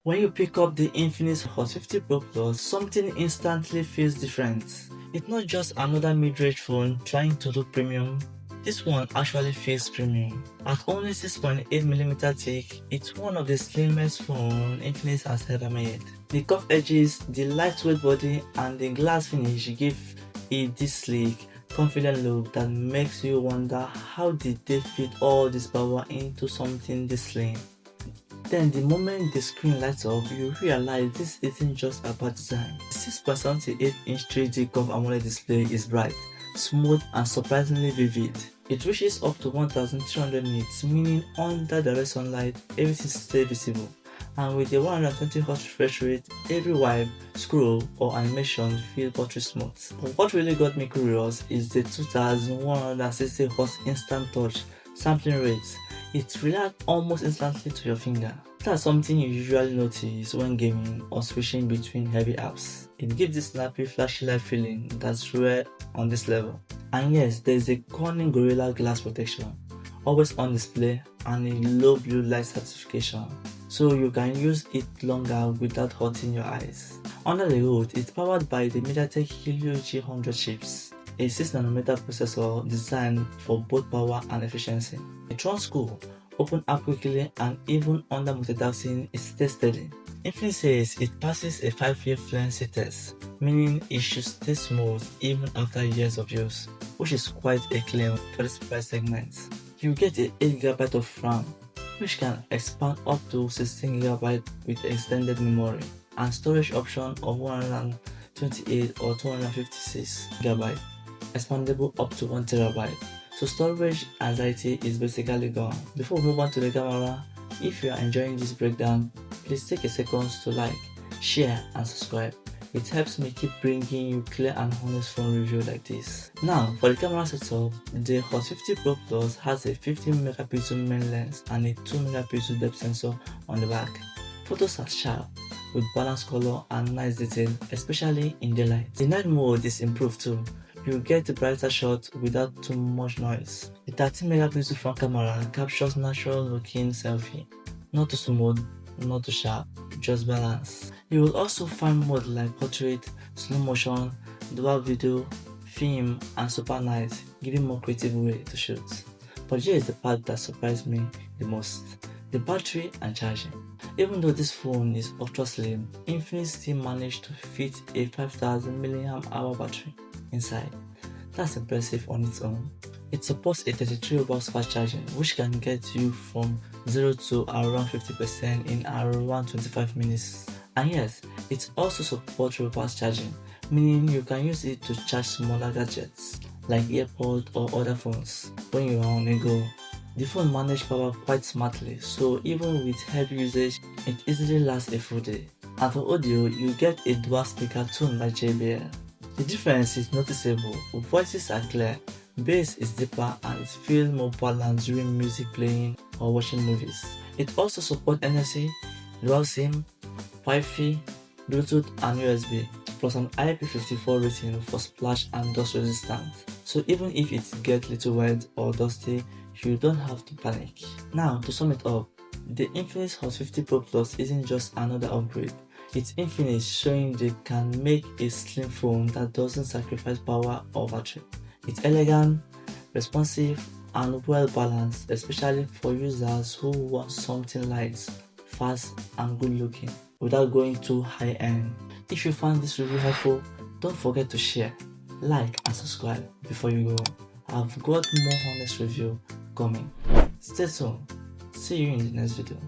When you pick up the Infinix Hot 50 Pro Plus, something instantly feels different. It's not just another mid-range phone trying to look premium. This one actually feels premium. At only 6.8mm thick, it's one of the slimmest phones Infinix has ever made. The curved edges, the lightweight body, and the glass finish give it this sleek, confident look that makes you wonder how did they fit all this power into something this slim. Then the moment the screen lights up, you realize this isn't just about design. The 6.78-inch 3D curved AMOLED display is bright, smooth and surprisingly vivid. It reaches up to 1300 nits, meaning under direct sunlight, everything stays visible. And with a 120Hz refresh rate, every wipe, scroll or animation feels portrait smooth. But what really got me curious is the 2160Hz instant touch sampling rate. It reacts almost instantly to your finger. That's something you usually notice when gaming or switching between heavy apps. It gives this snappy, flashy-like feeling that's rare on this level. And yes, there's a Corning Gorilla Glass protection, always on display, and a low blue light certification, so you can use it longer without hurting your eyes. Under the hood, it's powered by the MediaTek Helio G100 chips, a 6nm processor designed for both power and efficiency. It runs cool, open up quickly, and even under multitasking it stays steady. Infinix says it passes a 5-year fluency test, meaning it should stay smooth even after years of use, which is quite a claim for this price segment. You get a 8GB of RAM, which can expand up to 16GB with extended memory, and storage option of 128 or 256GB, expandable up to 1TB. So storage anxiety is basically gone. Before we move on to the camera, if you are enjoying this breakdown, please take a second to like, share and subscribe. It helps me keep bringing you clear and honest phone review like this. Now for the camera setup, the Hot 50 Pro Plus has a 15MP main lens and a 2MP depth sensor on the back. Photos are sharp with balanced color and nice detail, especially in daylight. The night mode is improved too. You get a brighter shot without too much noise. The 13MP front camera captures natural looking selfie. Not too smooth, not too sharp, just balance. You will also find modes like portrait, slow motion, dual video, film and super night, giving more creative way to shoot. But here is the part that surprised me the most: the battery and charging. Even though this phone is ultra slim, Infinix still managed to fit a 5000 mAh battery inside. That's impressive on its own. It supports a 33W fast charging, which can get you from 0 to around 50% in around 25 minutes. And yes, it also supports robust charging, meaning you can use it to charge smaller gadgets like AirPods or other phones when you are on the go. The phone manages power quite smartly, so even with heavy usage, it easily lasts a full day. And for audio, you get a dual speaker tuned by JBL. The difference is noticeable. Voices are clear, bass is deeper, and it feels more balanced during music playing or watching movies. It also supports NFC, dual SIM, Wi-Fi, Bluetooth and USB, plus an IP54 rating for splash and dust resistance. So even if it gets little wet or dusty, you don't have to panic. Now to sum it up, the Infinix Hot 50 Pro Plus isn't just another upgrade. It's Infinix showing they can make a slim phone that doesn't sacrifice power or battery. It's elegant, responsive and well balanced, especially for users who want something light, fast and good looking without going too high end. If you found this review helpful, don't forget to share, like and subscribe before you go. I've got more honest review coming. Stay tuned. See you in the next video.